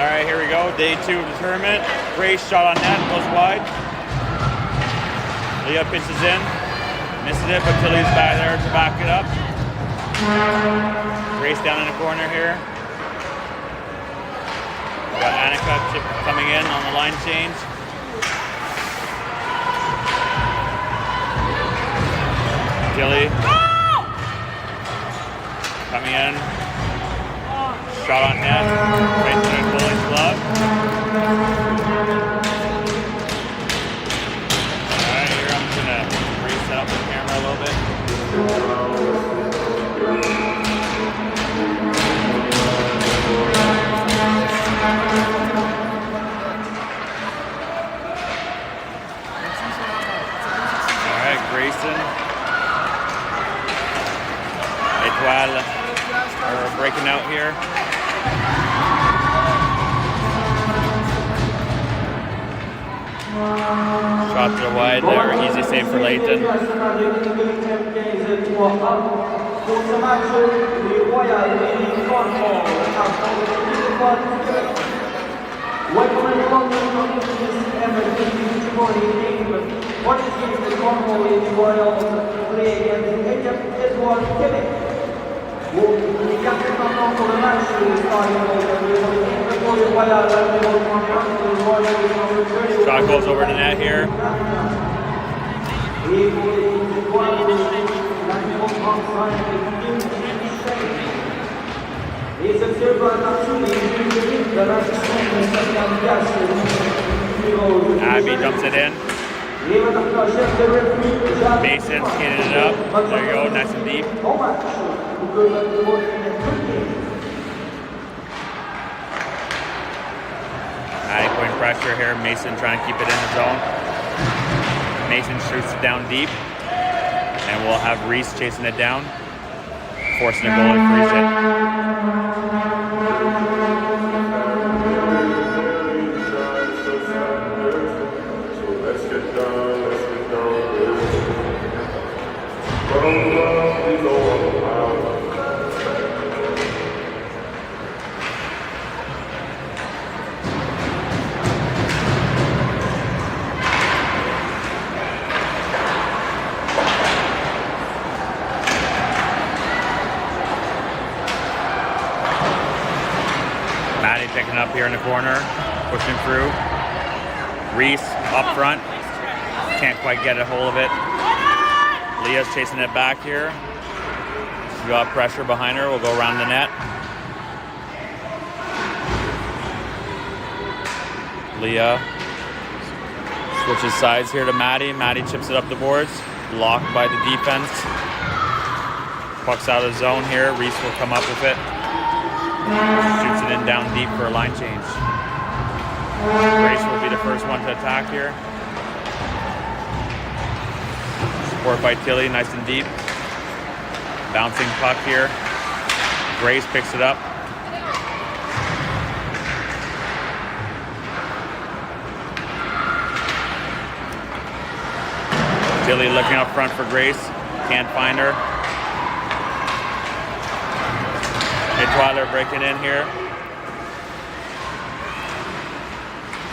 All right, here we go. Day 2 of the tournament. Grace shot on net, goes wide. Leah pitches in, misses it, but Tilly's back there to back it up. Grace down in the corner here. Got Annika coming in on the line change. Tilly coming in. Shot on net, right to the goalie's glove. Alright, here I'm just gonna reset up the camera a little bit. Alright, Grayson. Etoile are breaking out here. Shot to the wide there, easy save for Leighton. Shot goes over the net here. Abby dumps it in. Mason skated it up. There you go, nice and deep. Adequate pressure here. Mason trying to keep it in the zone. Mason shoots it down deep. And we'll have Reese chasing it down, forcing the goalie to freeze it. breaking up here in the corner, pushing through. Reese up front, can't quite get a hold of it. Leah's chasing it back here. She's got pressure behind her, we'll go around the net. Leah switches sides here to Maddie. Maddie chips it up the boards, blocked by the defense. Puck's out of the zone here, Reese will come up with it. Shoots it in down deep for a line change. Grace will be the first one to attack here. Support by Tilly, nice and deep. Bouncing puck here. Grace picks it up. Tilly looking up front for Grace. Can't find her. Etoile breaking in here.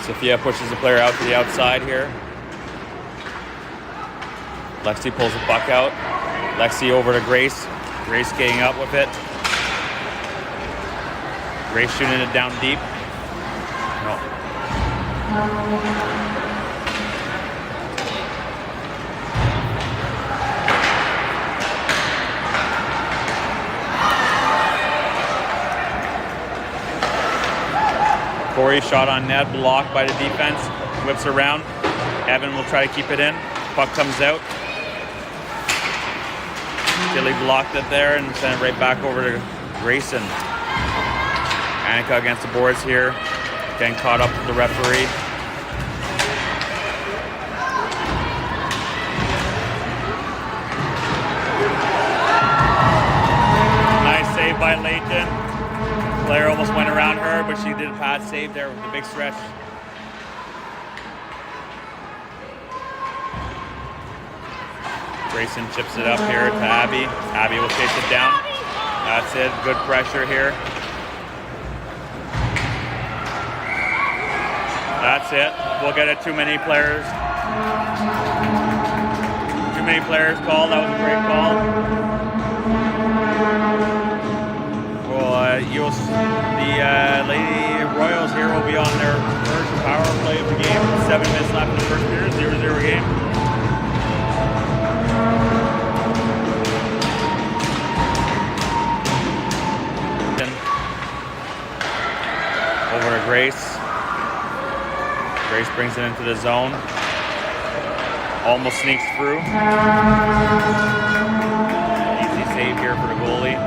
Sophia pushes the player out to the outside here. Lexi pulls the puck out. Lexi over to Grace. Grace getting up with it. Grace shooting it down deep. No. Corey shot on net, blocked by the defense. Whips around. Evan will try to keep it in. Puck comes out. Tilly blocked it there and sent it right back over to Grayson. Annika against the boards here. Getting caught up with the referee. Nice save by Leighton. Player almost went around her, but she did a pass save there with the big stretch. Grayson chips it up here to Abby. Abby will chase it down. That's it. Good pressure here. That's it. We'll get it. Too many players called. That was a great call. The Lady Royals here will be on their first power play of the game. 7 minutes left in the first period, 0-0 game. Over to Grace. Grace brings it into the zone. Almost sneaks through. Easy save here for the goalie.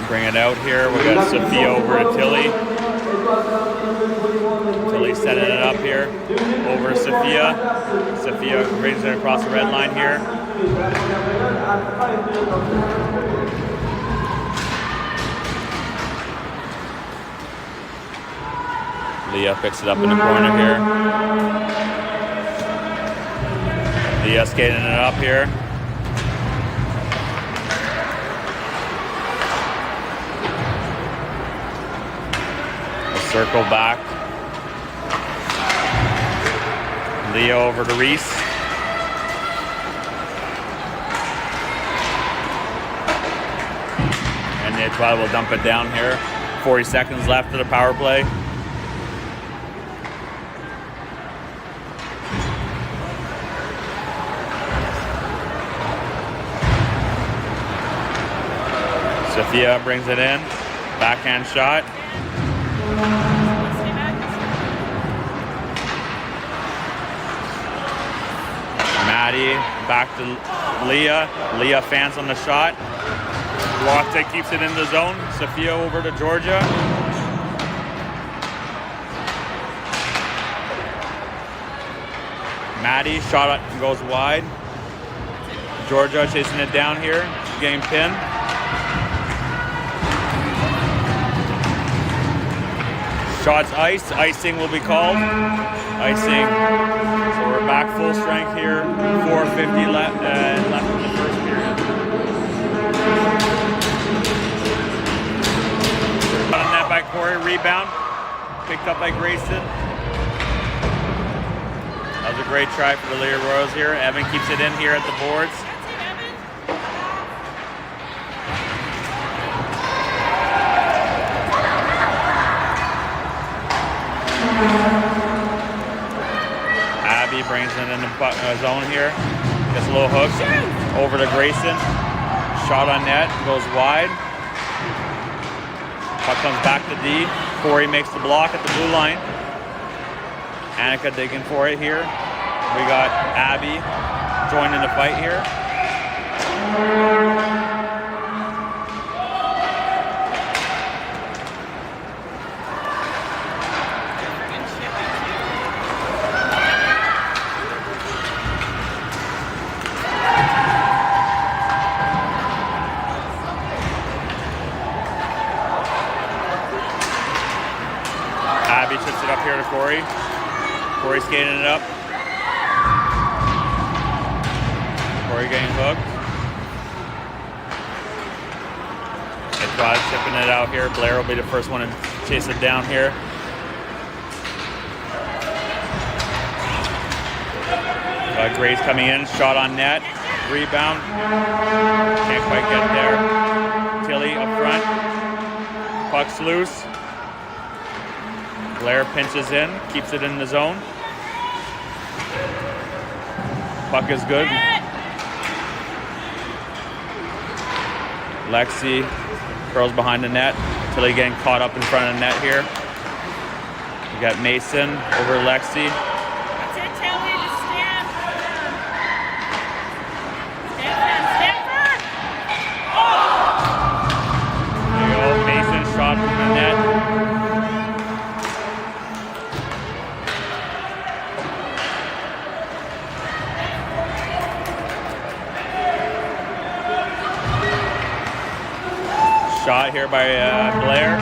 Bring it out here. We got Sophia over to Tilly. Tilly setting it up here. Over to Sophia. Sophia brings it across the red line here. Leah picks it up in the corner here. Leah skating it up here. Circle back. Leah over to Reese. And the Etoile will dump it down here. 40 seconds left of the power play. Sophia brings it in. Backhand shot. Maddie back to Leah. Leah fans on the shot. Blocks it, keeps it in the zone. Sophia over to Georgia. Maddie shot it, goes wide. Georgia chasing it down here, getting pinned. Shots iced. Icing will be called. Icing. So We're back full strength here. 4:50 left in the first period. On that by Corey, rebound. Picked up by Grayson. That was a great try for the Lear Royals here. Evan keeps it in here at the boards. Abby brings it in the zone here. Gets a little hook over to Grayson. Shot on net, goes wide. Puck comes back to D. Corey makes the block at the blue line. Annika digging for it here. We got Abby joining the fight here. Abby chips it up here to Corey. Corey skating it up. Corey getting hooked. Etoile chipping it out here. Blair will be the first one to chase it down here. Grace coming in, shot on net, rebound. Can't quite get there. Tilly up front. Puck's loose. Blair pinches in, keeps it in the zone. Puck is good. Lexi curls behind the net. Tilly getting caught up in front of the net here. We got Mason over Lexi. That's it, Tilly. Just stand. Stand firm. Oh! There you go. Mason shot from the net. Shot here by Blair,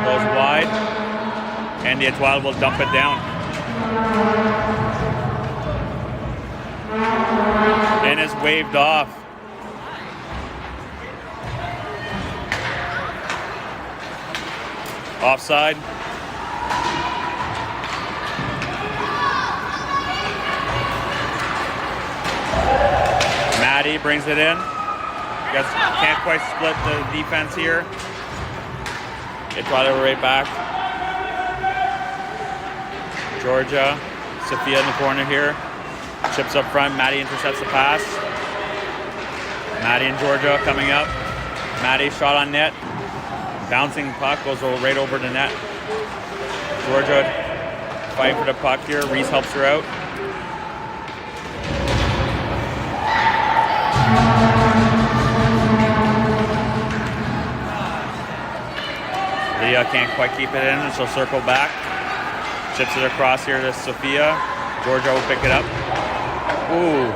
goes wide, and the Etoile will dump it down. And is waved off. Offside. Maddie brings it in. Can't quite split the defense here. Etoile right back. Georgia, Sophia in the corner here. Chips up front. Maddie intercepts the pass. Maddie and Georgia coming up. Maddie shot on net. Bouncing puck goes right over the net. Georgia fighting for the puck here. Reese helps her out. Leah can't quite keep it in, and she'll circle back. Chips it across here to Sophia. Georgia will pick it up. Ooh.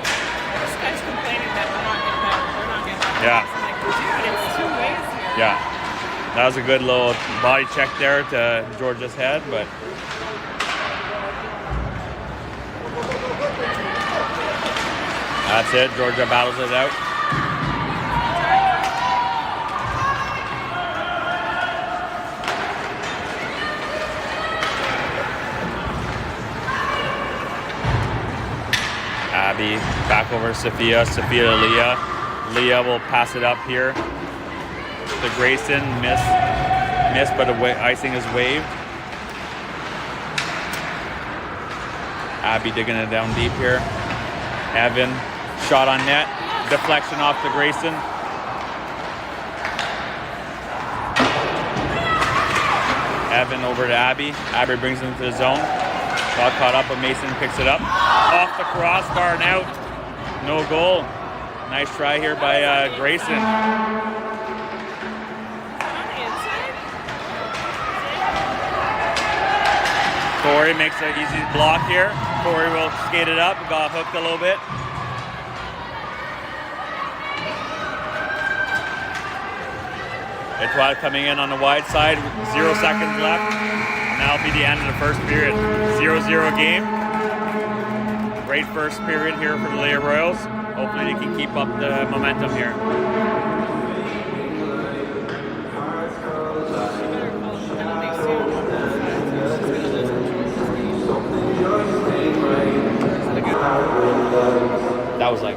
This guy's complaining that we're not getting that. Yeah. I'm like, dude, it's 2 ways here. Yeah. That was a good little body check there to Georgia's head, but that's it. Georgia battles it out. Abby back over Sophia. Sophia to Leah. Leah will pass it up here to Grayson. Miss, but the icing is waved. Abby digging it down deep here. Evan, shot on net. Deflection off to Grayson. Evan over to Abby. Abby brings it into the zone. Got caught up, but Mason picks it up. Off the crossbar and out. No goal. Nice try here by Grayson. Corey makes an easy block here. Corey will skate it up. Got hooked a little bit. Etoile coming in on the wide side. 0 seconds left. And that'll be the end of the first period. 0-0 game. Great first period here for the Leah Royals. Hopefully they can keep up the momentum here. That was like...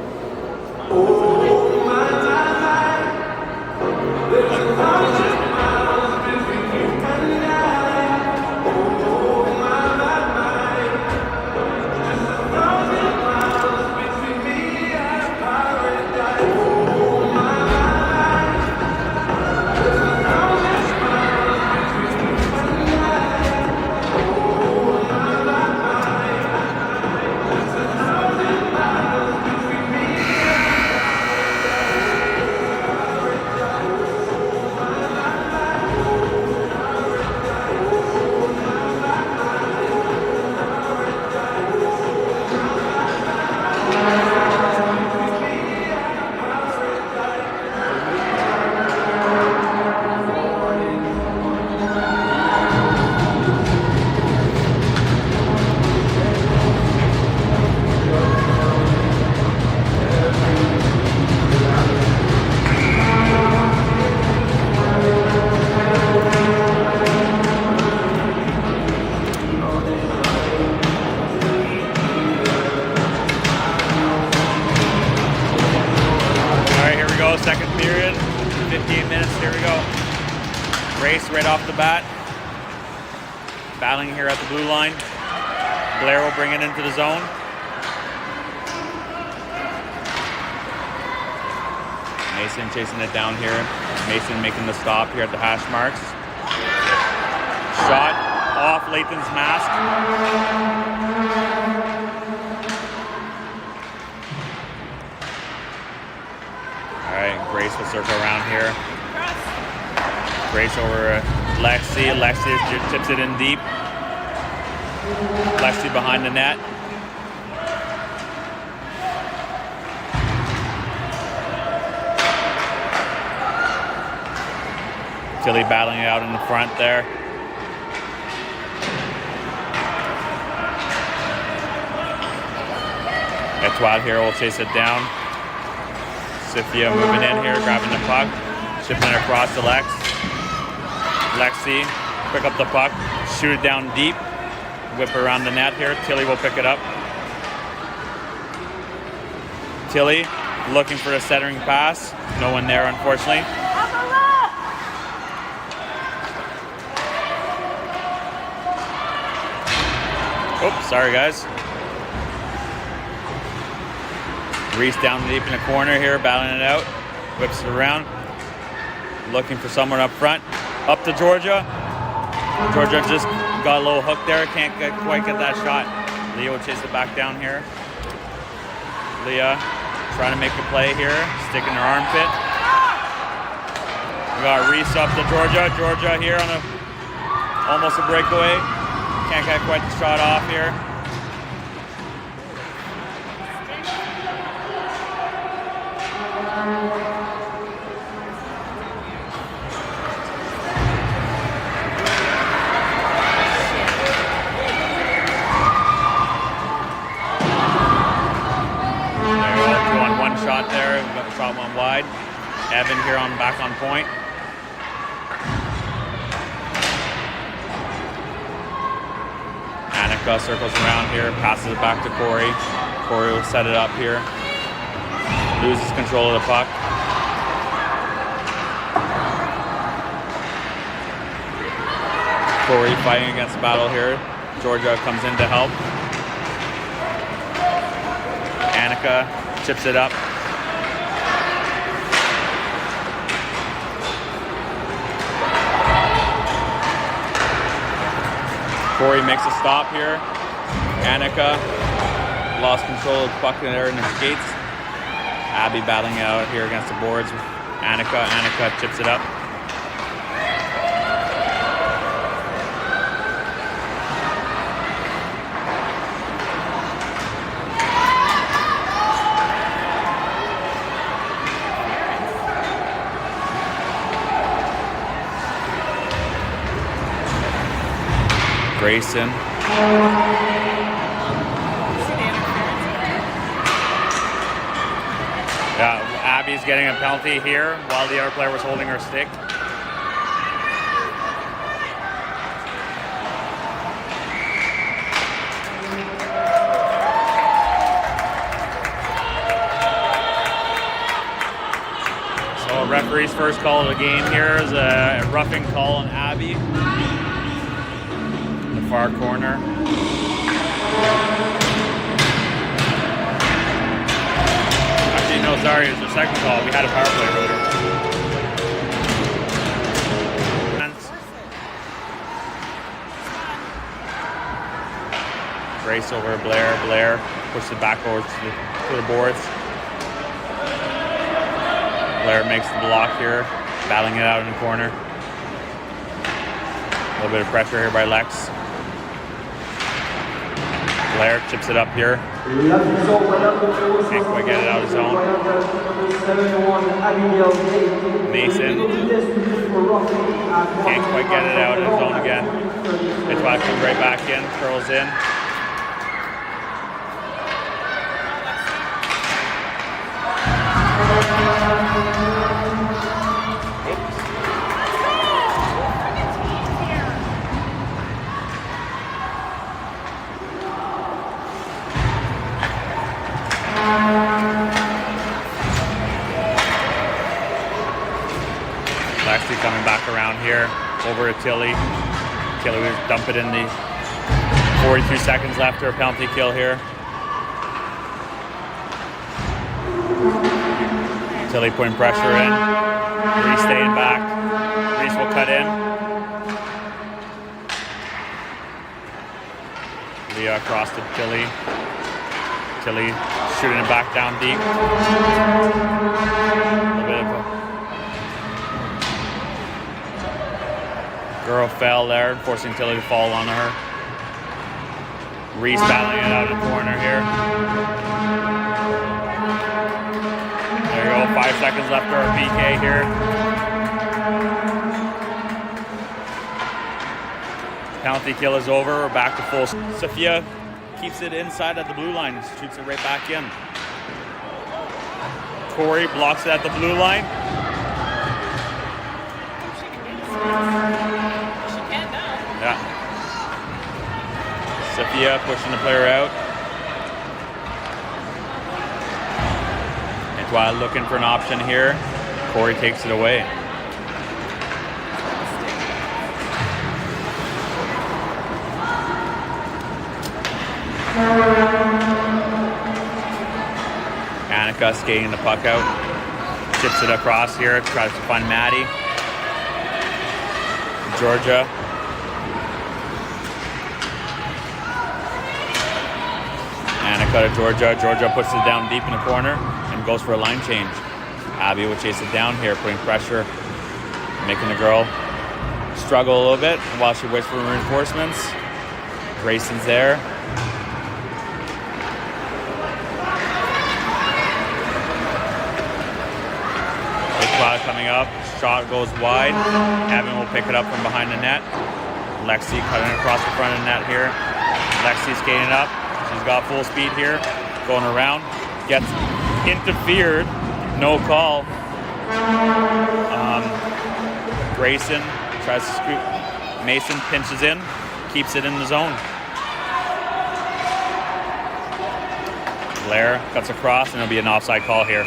Second period, 15 minutes, here we go. Race right off the bat. Battling here at the blue line. Blair will bring it into the zone. Mason chasing it down here. Mason making the stop here at the hash marks. Shot off Lathan's mask. Grace will circle around here. Grace over Lexi. Lexi tips it in deep. Lexi behind the net. Tilly battling it out in the front there. Etoile here will chase it down. Sophia moving in here, grabbing the puck, shipping it across to Lex. Lexi, pick up the puck, shoot it down deep, whip around the net here. Tilly will pick it up. Tilly looking for a centering pass. No one there, unfortunately. Oops, sorry guys. Reese down deep in the corner here, battling it out. Whips it around. Looking for someone up front. Up to Georgia. Georgia just got a little hook there. Can't quite get that shot. Leah will chase it back down here. Leah trying to make a play here. Sticking her armpit. We got Reese up to Georgia. Georgia here on almost a breakaway. Can't get quite the shot off here. Shot there, we got the shot one wide. Evan here back on point. Annika circles around here, passes it back to Corey. Corey will set it up here. Loses control of the puck. Corey fighting against the battle here. Georgia comes in to help. Annika chips it up. Corey makes a stop here. Annika lost control of the puck there in her skates. Abby battling out here against the boards with Annika. Annika chips it up. Grayson. Yeah, Abby's getting a penalty here while the other player was holding her stick. So referee's first call of the game here is a roughing call on Abby. In the far corner. Actually, no, sorry, it was the second call. We had a power play earlier. Grace over Blair. Blair pushes it back over to the boards. Blair makes the block here, battling it out in the corner. A little bit of pressure here by Lex. Blair chips it up here. Can't quite get it out of zone. Mason. Can't quite get it out of zone again. Etoile comes right back in, curls in. Lexi coming back around here, over to Tilly. Tilly will dump it in the 42 seconds left, her penalty kill here. Tilly putting pressure in. Reese staying back. Reese will cut in. Leah across to Tilly. Tilly shooting it back down deep. A little bit of a girl fell there, forcing Tilly to fall on her. Reese battling it out of the corner here. There you go, 5 seconds left for our PK here. Penalty kill is over, we're back to full. Sophia keeps it inside at the blue line, shoots it right back in. Corey blocks it at the blue line. She can now. Yeah. Sophia pushing the player out. Etoile looking for an option here. Corey takes it away. Annika skating the puck out. Chips it across here, tries to find Maddie. Georgia. Annika to Georgia. Georgia puts it down deep in the corner and goes for a line change. Abby will chase it down here, putting pressure, making the girl struggle a little bit while she waits for reinforcements. Grayson's there. Coming up, shot goes wide. Evan will pick it up from behind the net. Lexi cutting across the front of the net here. Lexi skating up. She's got full speed here. Going around. Gets interfered. No call. Grayson tries to scoop. Mason pinches in. Keeps it in the zone. Blair cuts across and it'll be an offside call here.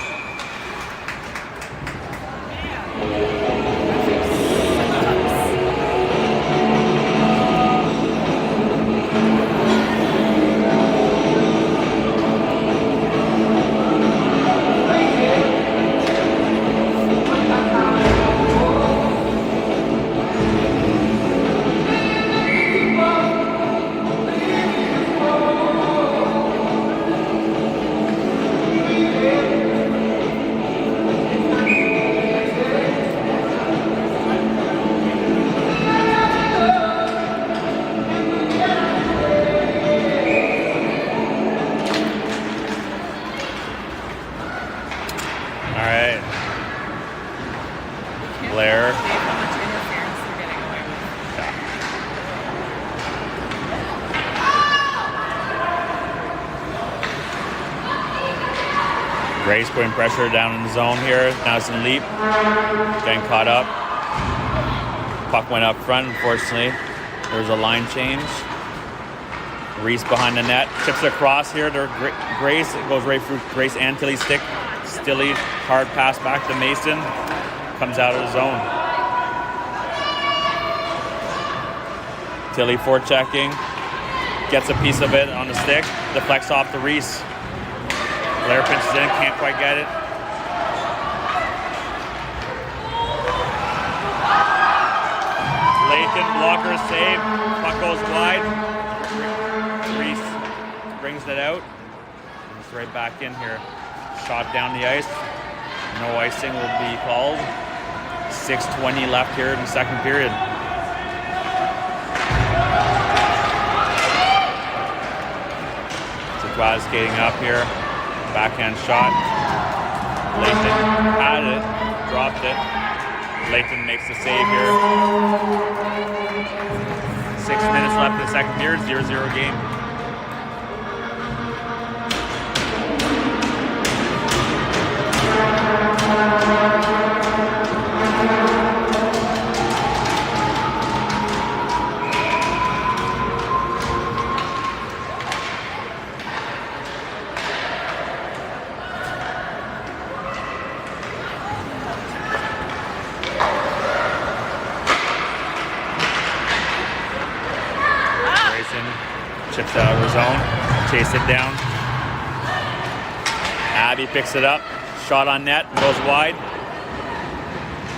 Grace putting pressure down in the zone here. Nice and leap. Getting caught up. Puck went up front, unfortunately. There's a line change. Reese behind the net. Chips it across here to Grace. It goes right through Grace and Tilly's stick. Tilly, hard pass back to Mason. Comes out of the zone. Tilly forechecking. Gets a piece of it on the stick. Deflects off to Reese. Blair pinches in, can't quite get it. Layton, blocker save. Puck goes wide. Reese brings it out. It's right back in here. Shot down the ice. No icing will be called. 6:20 left here in the second period. Etoile skating up here. Backhand shot. Layton had it, dropped it. Layton makes the save here. 6 minutes left in the second period, 0-0 game. Chips out of her zone, chase it down. Abby picks it up, shot on net, goes wide.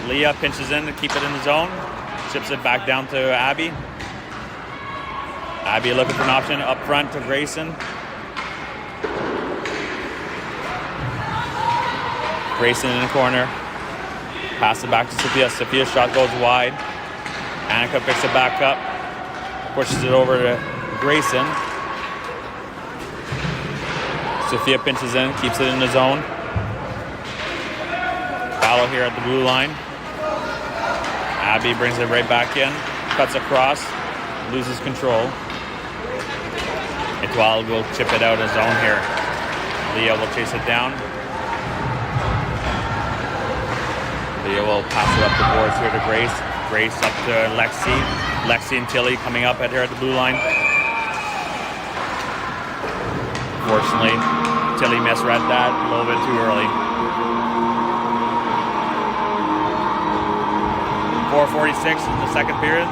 Leah pinches in to keep it in the zone, chips it back down to Abby. Abby looking for an option up front to Grayson. Grayson in the corner, pass it back to Sophia. Sophia's shot goes wide. Annika picks it back up, pushes it over to Grayson. Sophia pinches in, keeps it in the zone. Foul here at the blue line. Abby brings it right back in, cuts across, loses control. Etoile will chip it out of zone here. Leah will chase it down. Leah will pass it up the boards here to Grace. Grace up to Lexi. Lexi and Tilly coming up at her at the blue line. Unfortunately, Tilly misread that a little bit too early. 4:46 in the second period.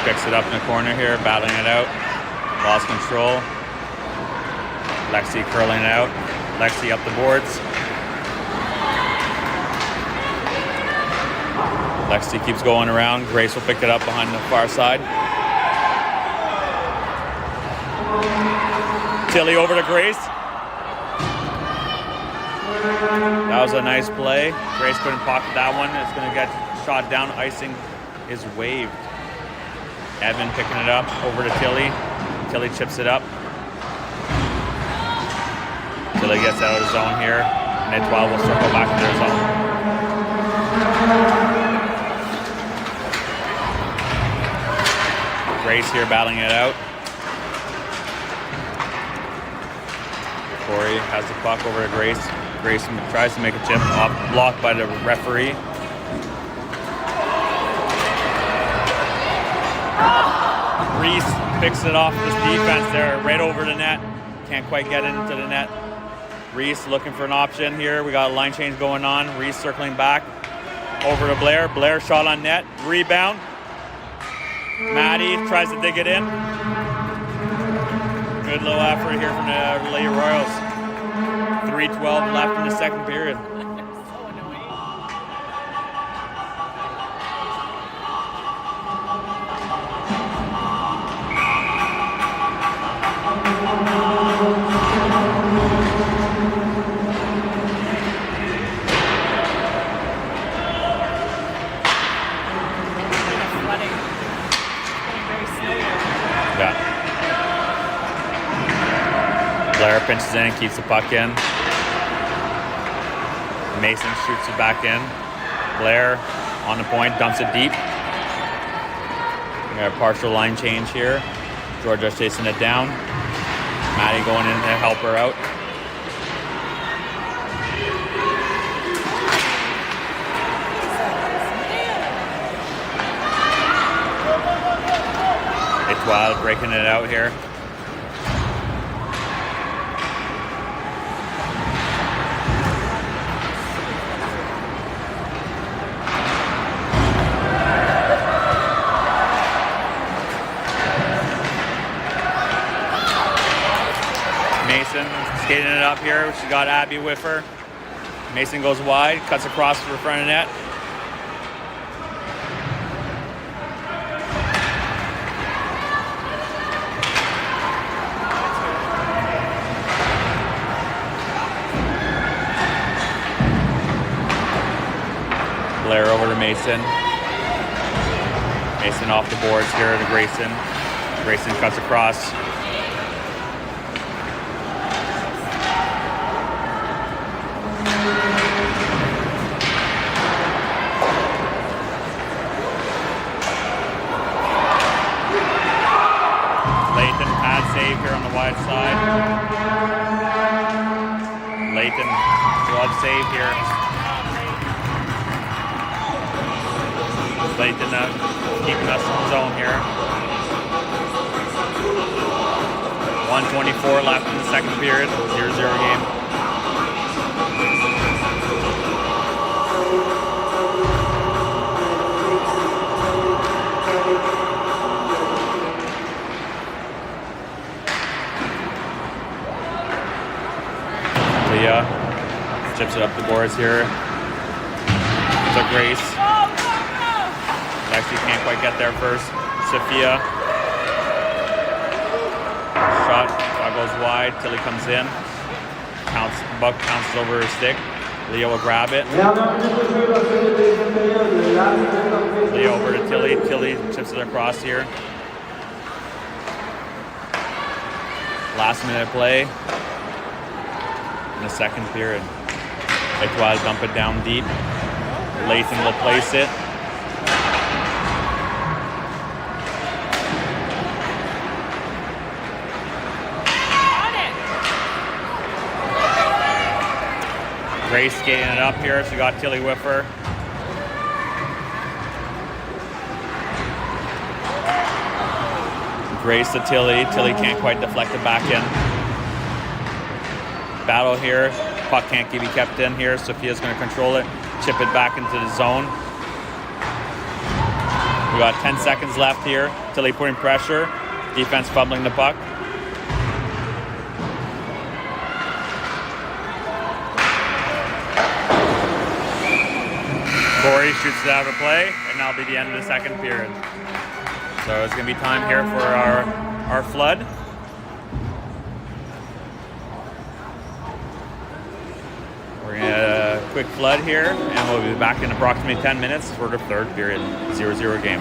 Picks it up in the corner here, battling it out. Lost control. Lexi curling it out. Lexi up the boards. Lexi keeps going around. Grace will pick it up behind the far side. Tilly over to Grace. That was a nice play. Grace couldn't pocket that one. It's going to get shot down. Icing is waved. Evan picking it up over to Tilly. Tilly chips it up. Tilly gets out of the zone here. And Etoile will circle back to their zone. Grace here battling it out. Corey has the puck over to Grace. Grace tries to make a chip, off blocked by the referee. Reese picks it off this defense there, right over the net. Can't quite get into the net. Reese looking for an option here. We got a line change going on. Reese circling back over to Blair. Blair shot on net. Rebound. Maddie tries to dig it in. Good little effort here from the Lady Royals. 3:12 left in the second period. Blair pinches in, keeps the puck in. Mason shoots it back in. Blair on the point, dumps it deep. We got a partial line change here. Georgia's chasing it down. Maddie going in to help her out. Etoile breaking it out here. Mason skating it up here. She got Abby with her. Mason goes wide, cuts across for front of net. Blair over to Mason. Mason off the boards here to Grayson. Grayson cuts across. Layton pad save here on the wide side. Layton glove save here. Layton keeping us in the zone here. 1:24 left in the second period. 0-0 game. Leah chips it up the boards here. To Grace. Actually can't quite get there first. Sophia. Shot goes wide. Tilly comes in. Buck bounces over her stick. Leah will grab it. Leah over to Tilly. Tilly chips it across here. Last minute play in the second period. Etoile dump it down deep. Lathan will place it. Grace skating it up here, so we got Tilly with her. Grace to Tilly. Tilly can't quite deflect it back in. Battle here. Puck can't be kept in here. Sophia's going to control it. Chip it back into the zone. We got 10 seconds left here. Tilly putting pressure. Defense fumbling the puck. Corey shoots it out of play, and that'll be the end of the second period. So it's going to be time here for our flood. We're going to get a quick flood here, and we'll be back in approximately 10 minutes for the third period, 0-0 game.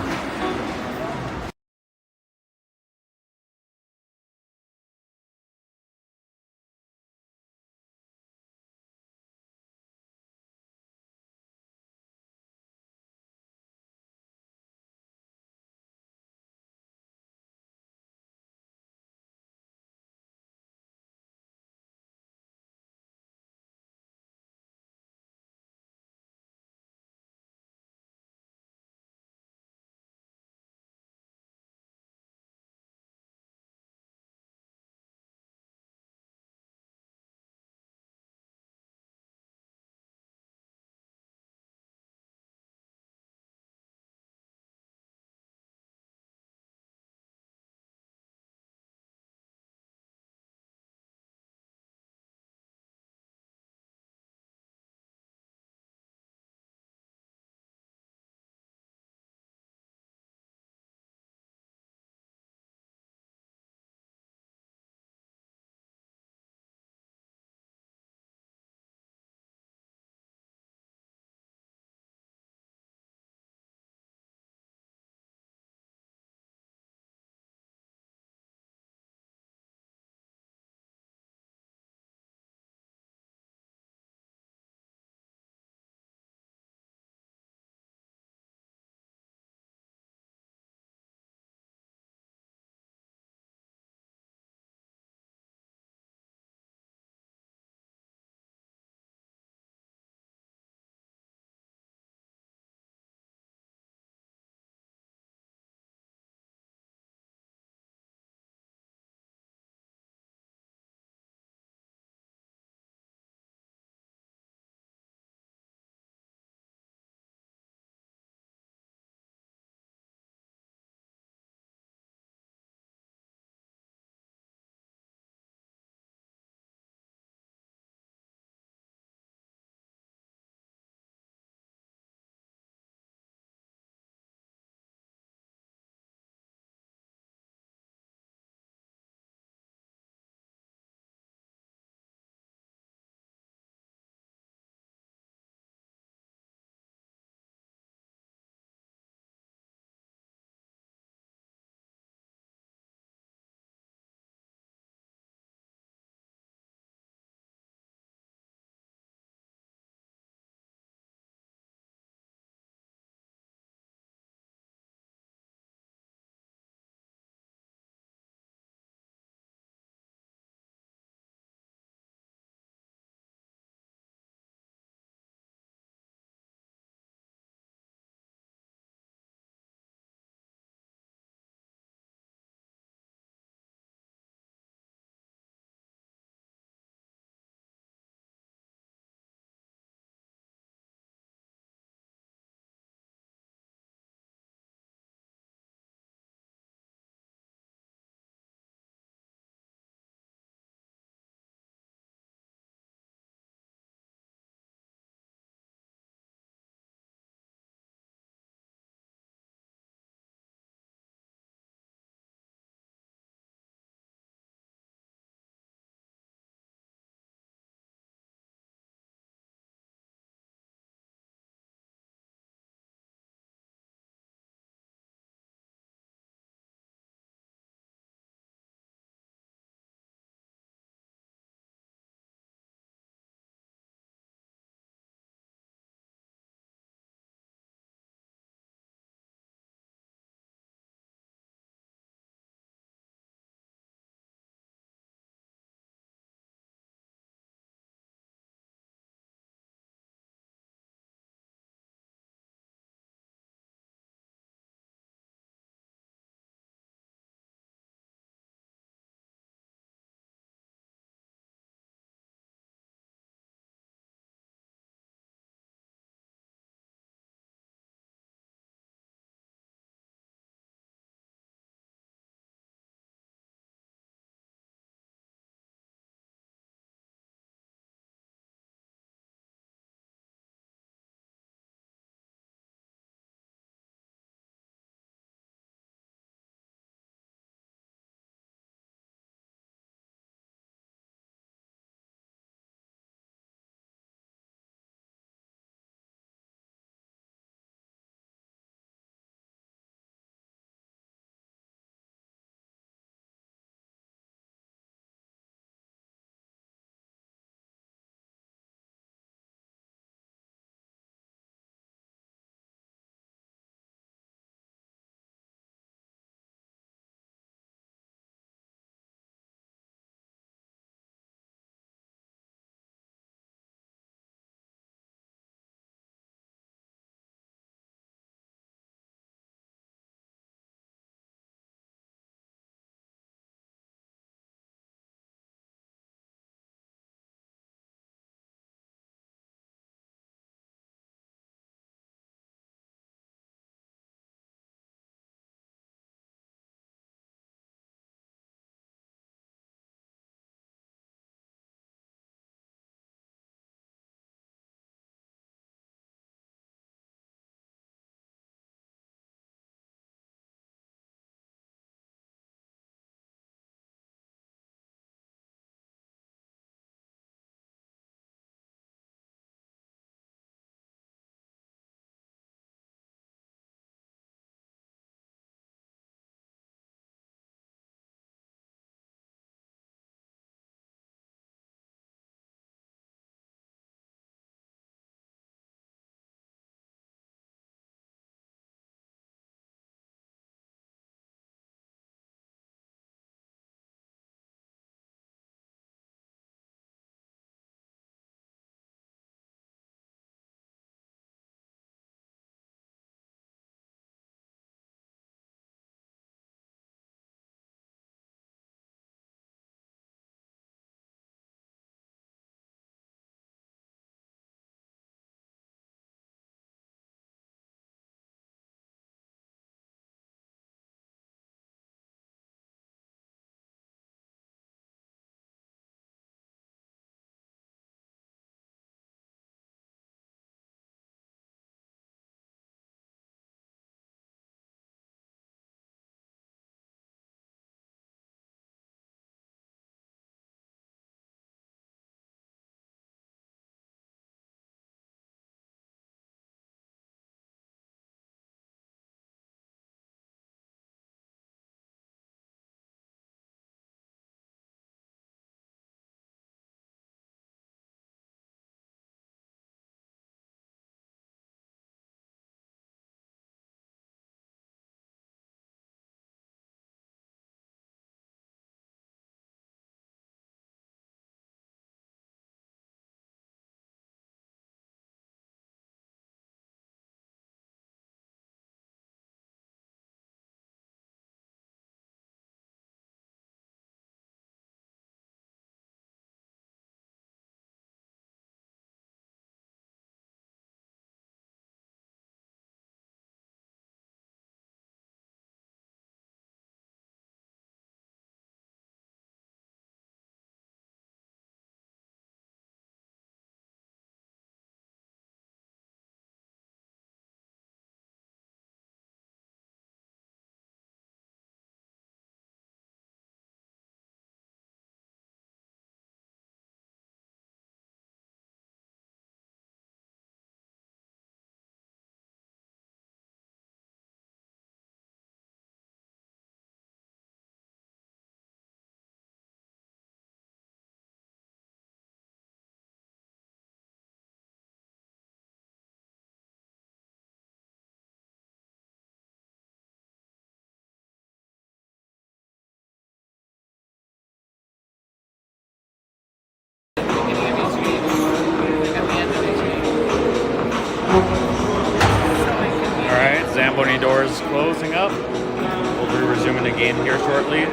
is closing up. We'll be resuming the game here shortly.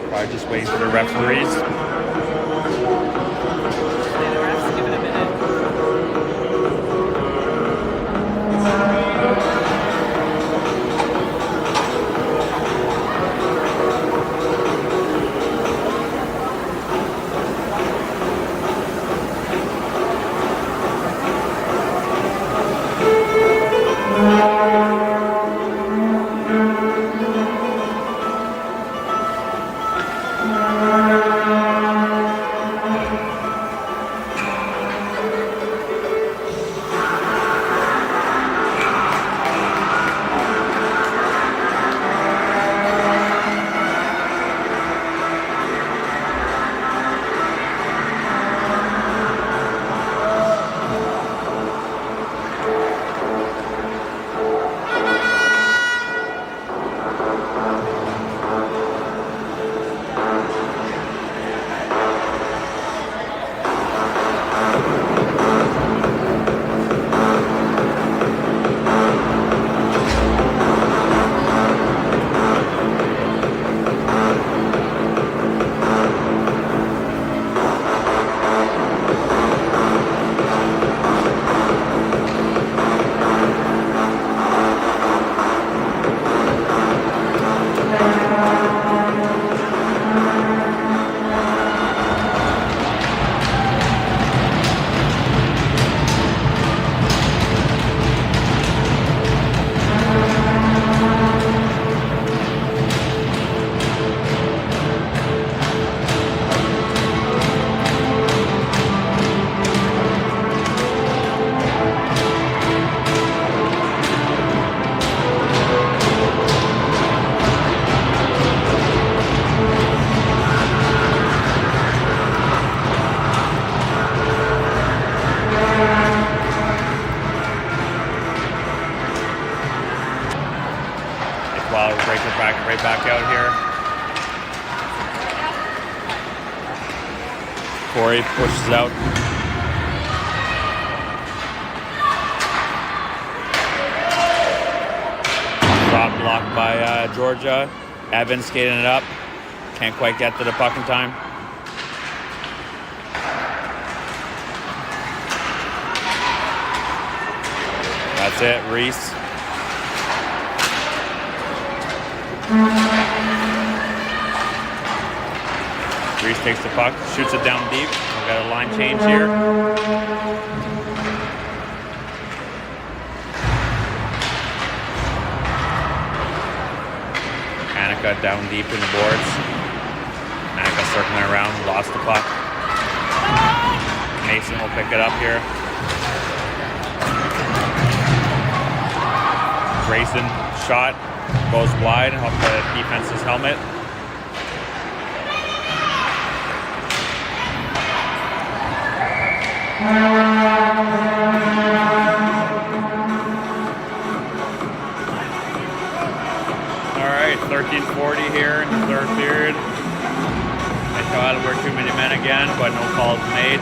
Probably just waiting for the referees. The refs, give it a minute. Etoile breaks it right back out here. Corey pushes out. Shot blocked by Georgia. Evans skating it up. Can't quite get to the puck in time. That's it, Reese. Reese takes the puck, shoots it down deep. We've got a line change here. Annika down deep in the boards. Annika circling around, lost the puck. Mason will pick it up here. Grayson shot, goes wide off the defense's helmet. All right, 13:40 here in the third period. Etoile were too many men again, but no calls made.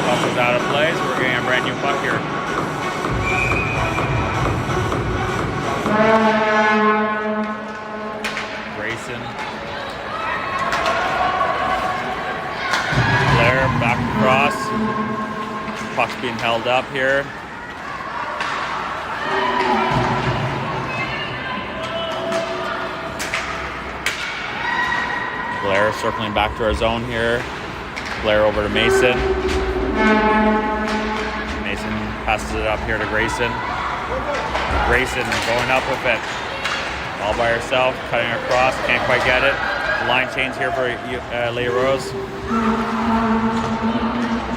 Puck was out of play, so we're getting a brand new puck here. Grayson. Blair back across. Puck's being held up here. Blair circling back to our zone here. Blair over to Mason. Mason passes it up here to Grayson. Grayson going up with it. All by herself, cutting across, can't quite get it. Line change here for Les Rose.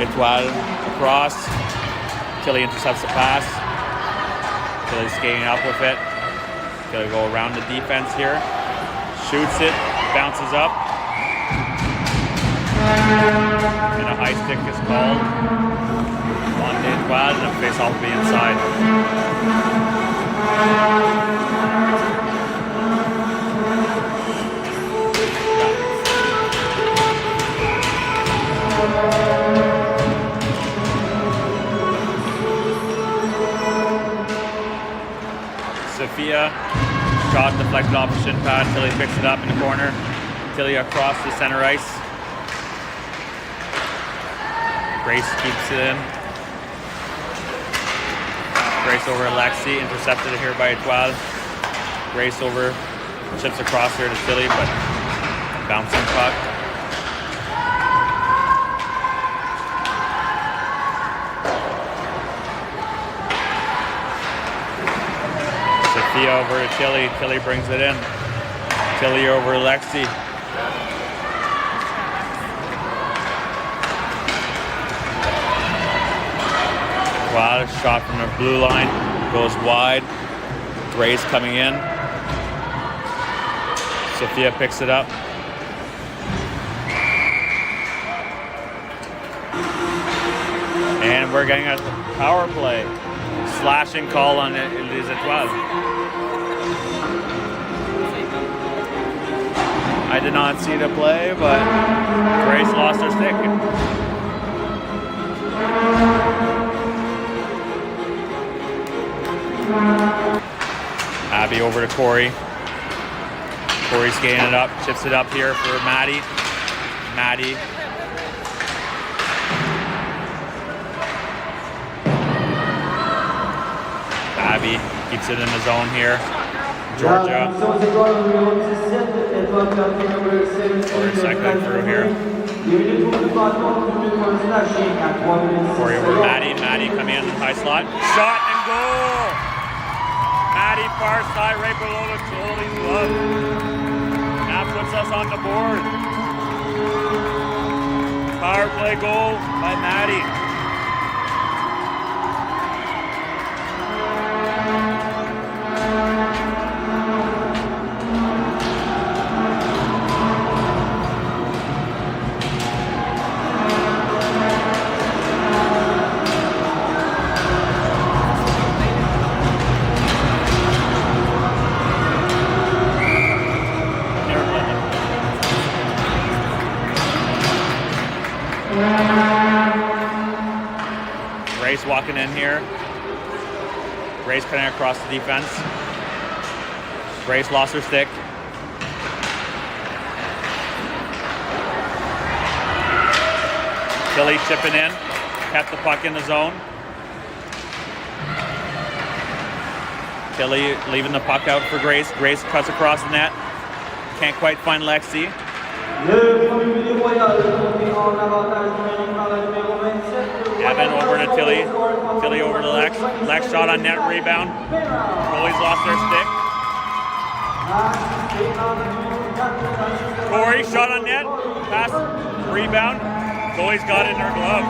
Etoile across. Tilly intercepts the pass. Tilly's skating up with it. Gonna go around the defense here. Shoots it, bounces up. And a high stick is called. On to Etoile, and a face off will be inside. shot deflected off the shin pad. Tilly picks it up in the corner. Tilly across the center ice. Grace keeps it in. Grace over Alexi, intercepted here by Etoile. Grace over, chips across here to Tilly, but bouncing puck. Sophia over to Tilly. Tilly brings it in. Tilly over Alexi. Wow, shot from the blue line, goes wide. Grace coming in. Sophia picks it up. And we're getting a power play. Slashing call on it is Etoile. I did not see the play, but Grace lost her stick. Abby over to Corey. Corey skating it up, chips it up here for Maddie. Maddie. Abby keeps it in the zone here. Georgia. Corey cycling through here. Corey over Maddie. Maddie coming in high slot. Shot and goal! Maddie far side right below the goalie's glove. That puts us on the board. Power play goal by Maddie. Grace walking in here. Grace cutting across the defense. Grace lost her stick. Tilly chipping in. Kept the puck in the zone. Tilly leaving the puck out for Grace. Grace cuts across the net. Can't quite find Lexi. Evan over to Tilly. Tilly over to Lex. Lex shot on net, rebound. Goalie's lost their stick. Corey shot on net. Pass, rebound. Goalie's got it in her glove.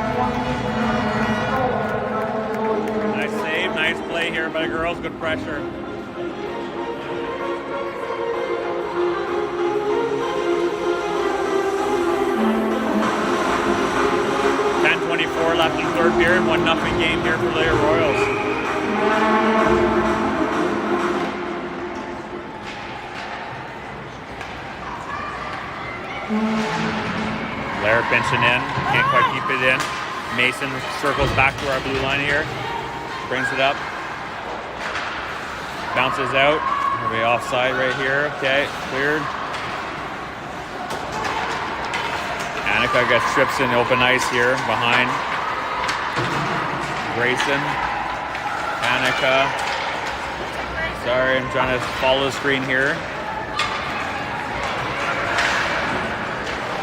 Nice save, nice play here by the girls. Good pressure. 10:24 left in the third period. 1-0 game here for Lair Royals. Lair pinching in. Can't quite keep it in. Mason circles back to our blue line here. Brings it up. Bounces out. We'll be offside right here. Okay, cleared. Annika gets trips in open ice here behind Grayson. Annika. Sorry, I'm trying to follow the screen here.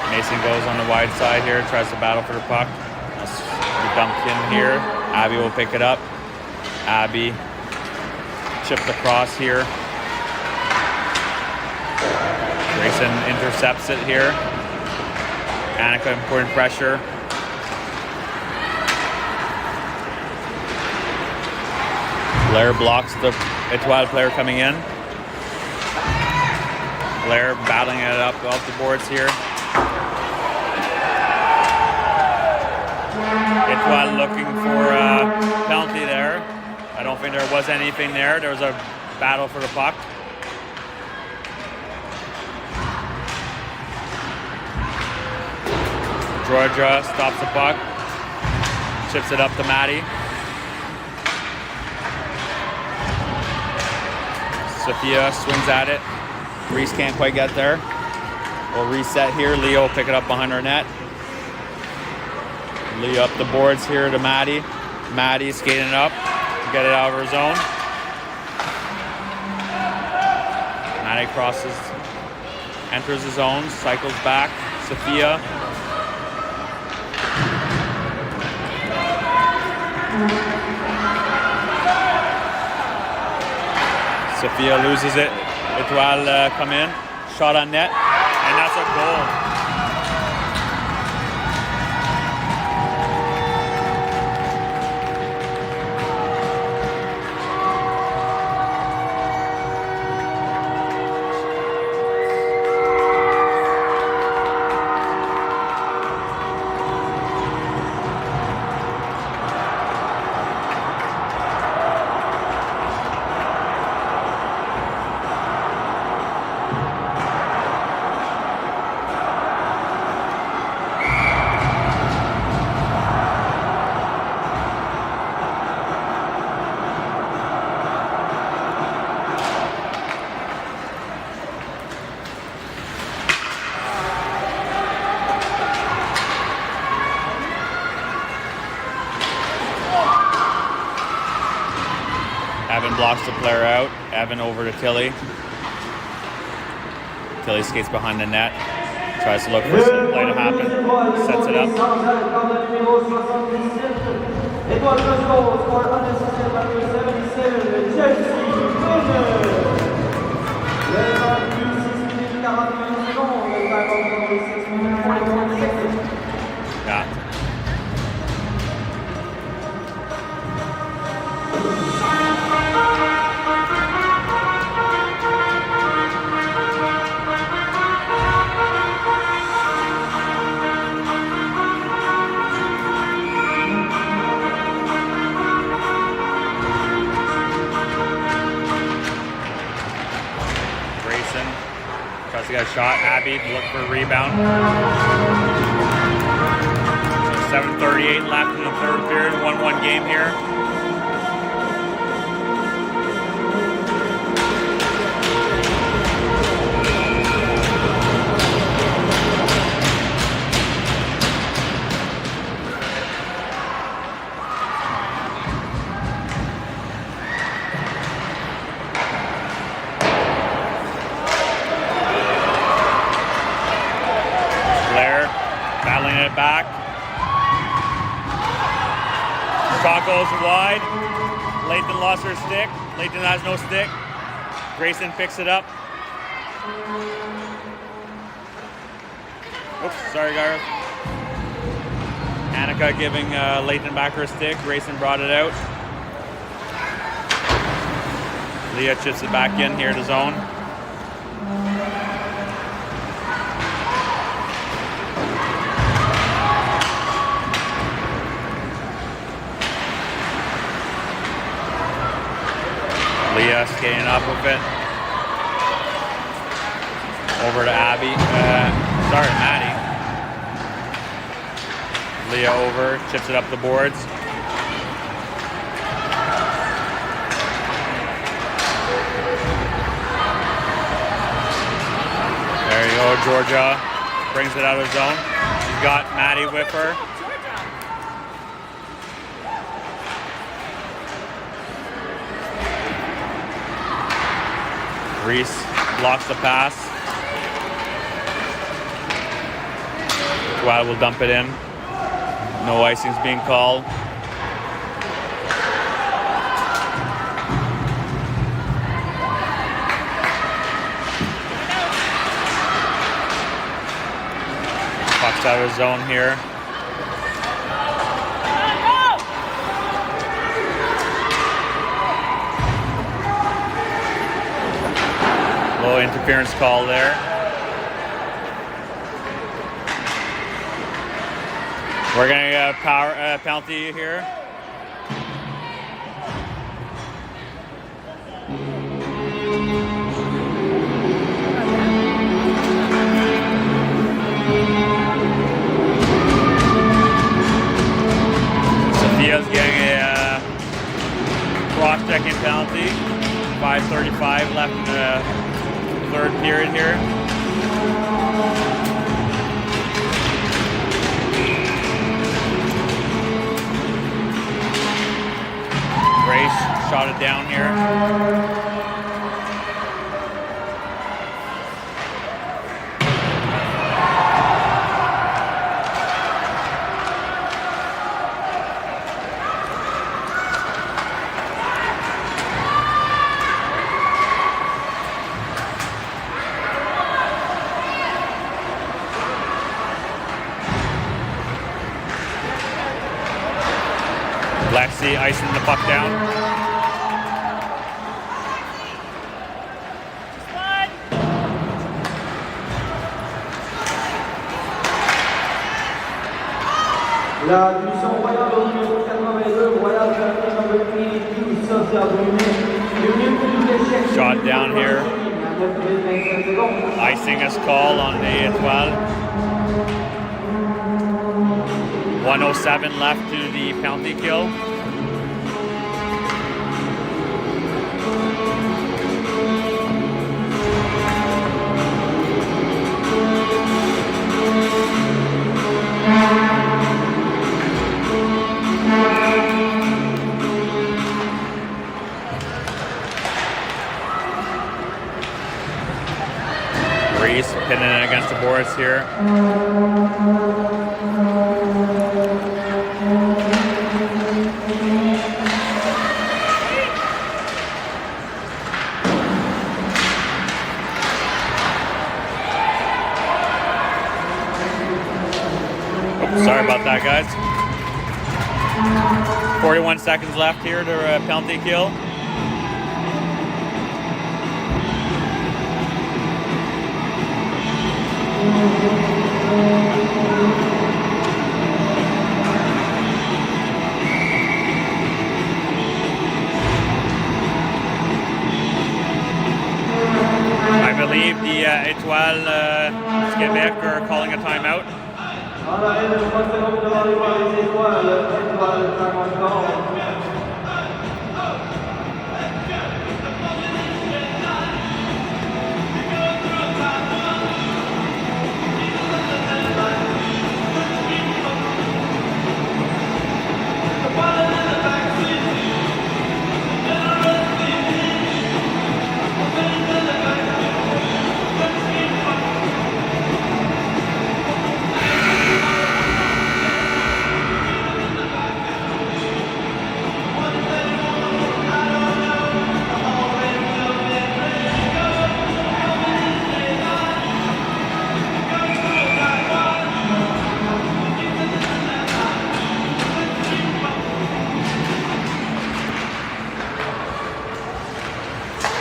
Mason goes on the wide side here, tries to battle for the puck. Dumped in here. Abby will pick it up. Abby chipped across here. Grayson intercepts it here. Annika important pressure. Blair blocks the Etoile player coming in. Blair battling it up off the boards here. Etoile looking for a penalty there. I don't think there was anything there. There was a battle for the puck. Georgia stops the puck, chips it up to Maddie. Sophia swings at it. Reese can't quite get there. We'll reset here. Leah will pick it up behind her net. Leah up the boards here to Maddie. Maddie skating it up. Get it out of her zone. Maddie crosses, enters the zone, cycles back. Sophia. Sophia loses it. Etoile come in. Shot on net. And that's a goal. Evan blocks the player out. Evan over to Tilly. Tilly skates behind the net. Tries to look for some play to happen. Sets it up. Yeah. Tries to get a shot. Abby look for a rebound. So 7:38 left in the third period. 1-1 game here. Battling it back. Shot goes wide. Layton lost her stick. Layton has no stick. Grayson picks it up. Oops, sorry, Gareth. Annika giving Layton back her stick. Grayson brought it out. Leah chips it back in here to zone. Leah skating up with it. Over to Abby. Maddie. Leah over, chips it up the boards. There you go, Georgia brings it out of zone. She's got Maddie with her. Reese blocks the pass. Etoile will dump it in. No icing's being called. Puck's out of zone here. Low interference call there. We're going to get a penalty here. Sophia's getting a cross-checking penalty. 5:35 left in shot it down here. Lexi icing the puck down. La division royale au numéro 82, Royal Champion number 82, Social Brunet. Shot down here. Icing is called on the Etoile. 1:07 left to the penalty kill. Reese pinning it against the boards here. Sorry about that, guys. 41 seconds left here to penalty kill. I believe the Etoile Québec are calling a timeout. En arrêt de 3 secondes devant les voir les étoiles, Étoile time encore.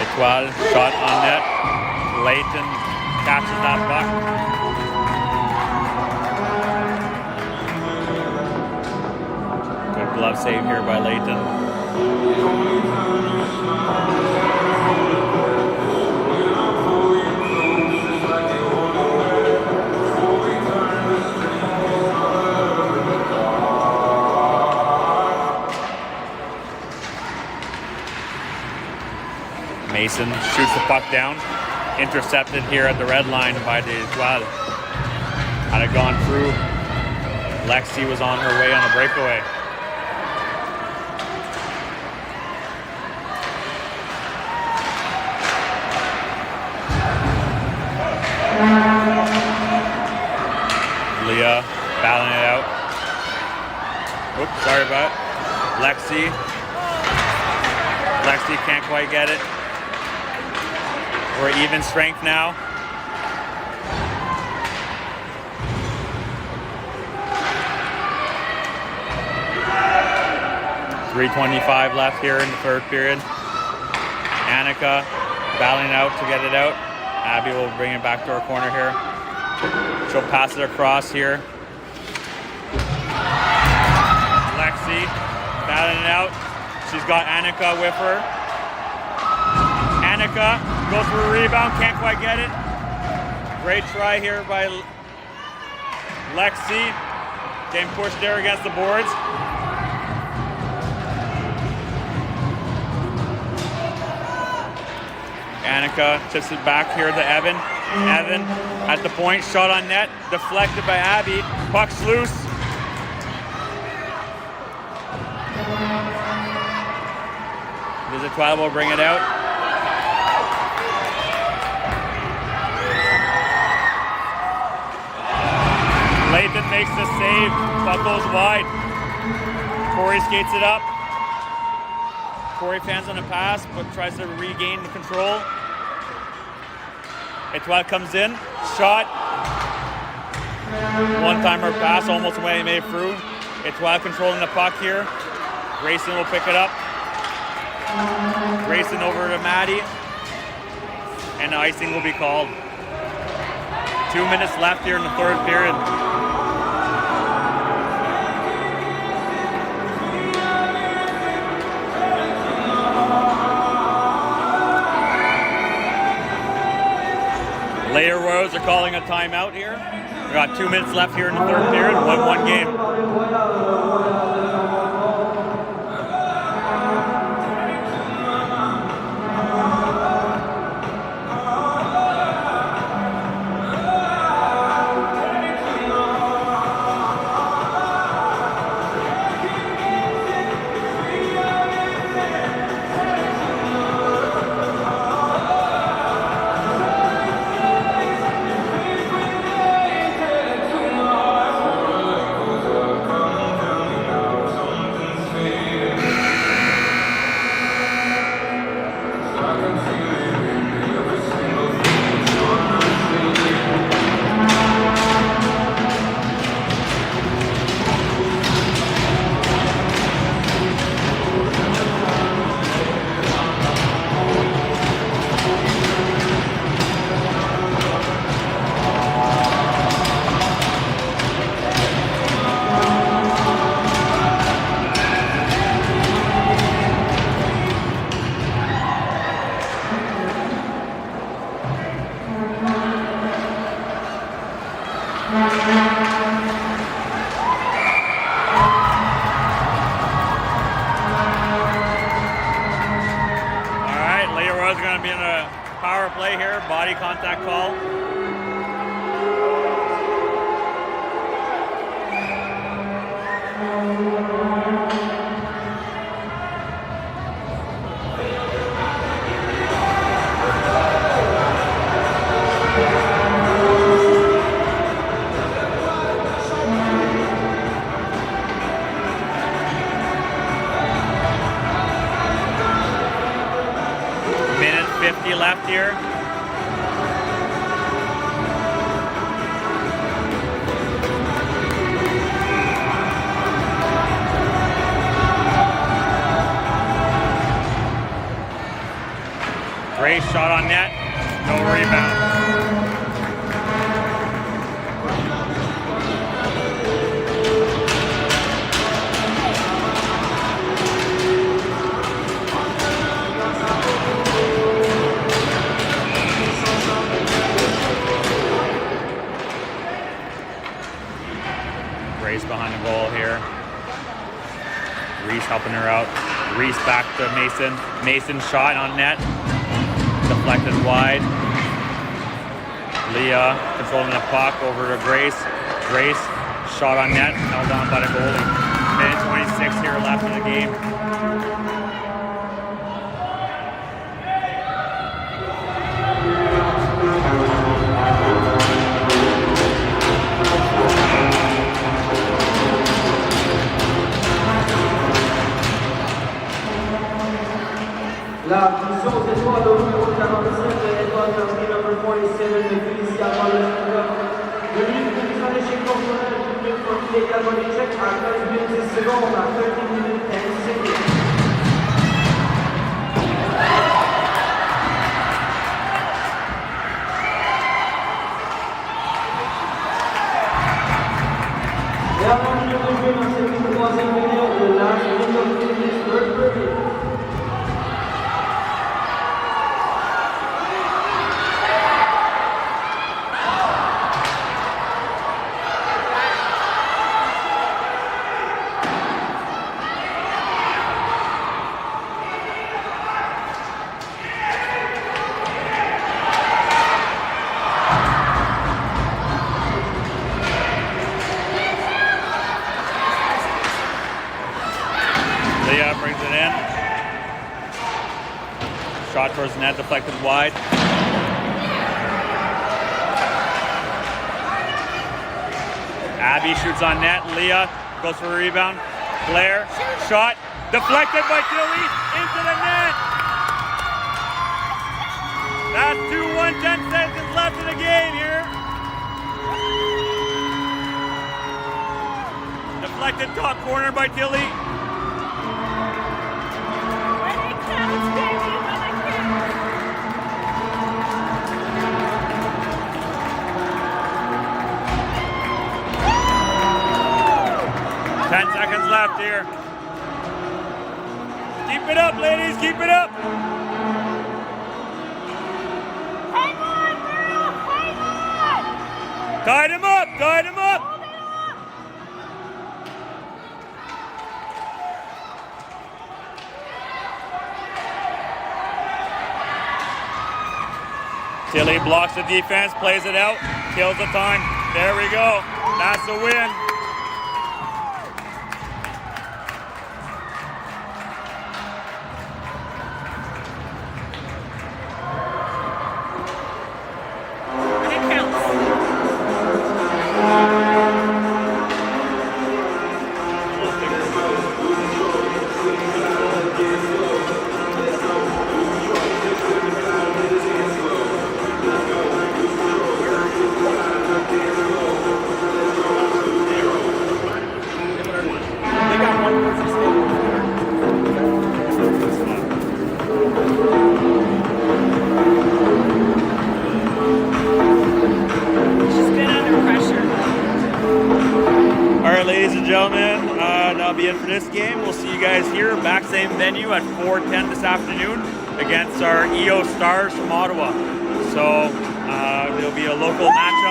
Etoile shot on net. Layton catches that puck. Good glove save here by Layton. Mason shoots the puck down, intercepted here at the red line by the Etoile. Had it gone through, Lexi was on her way on a breakaway. Leah battling it out. Oops, sorry about it. Lexi can't quite get it. We're even strength now. .325 left here in the third period. Annika battling out to get it out. Abby will bring it back to our corner here. She'll pass it across here. Lexi battling it out. She's got Annika with her. Annika goes for a rebound, can't quite get it. Great try here by Lexi. Getting pushed there against the boards. Annika tips it back here to Evan. Evan at the point, shot on net, deflected by Abby. Puck's loose. Does Etoile will bring it out. Lathan makes the save. Puck goes wide. Corey skates it up. Corey fans on a pass, but tries to regain the control. Etoile comes in. Shot. One-timer pass, almost made it through. Etoile controlling the puck here. Grayson will pick it up. Grayson over to Maddie. And the icing will be called. 2 minutes left here in the third period. Later Royals are calling a timeout here. We got 2 minutes left here in the third period. 1-1 game. Play here, body contact call. Minute 50 left here. Great shot on net, no rebound. Grace behind the goal here. Reese helping her out. Reese back to Mason. Mason shot on net. Deflected wide. Leah controlling the puck over to Grace. Grace shot on net, held on by the goalie. Minute 26 here left in the game. La mission aux étoiles au numéro 45 et Etoile Feminin number 47 de Félicia Palestina. De l'une de mise en échec personnel du but pour également l'échec à 15 minutes 10 secondes à 13 minutes 10 secondes. Et avant de jouer dans cette troisième période de la minute of finish third period. Shot towards the net, deflected wide. Abby shoots on net. Leah goes for a rebound. Blair, shot, deflected by Tilly into the net. That's 2-1, 10 seconds left in the game here. Deflected top corner by Tilly. Seconds left here. Keep it up, ladies. Keep it up. Hang on, girl. Hang on. Tied him up. Tied him up. Hold it up. Tilly blocks the defense, plays it out, kills the time. There we go. That's the win. Ladies and gentlemen, that'll be it for this game. We'll see you guys here, back same venue at 4:10 this afternoon against our EO Stars from Ottawa. So there'll be a local match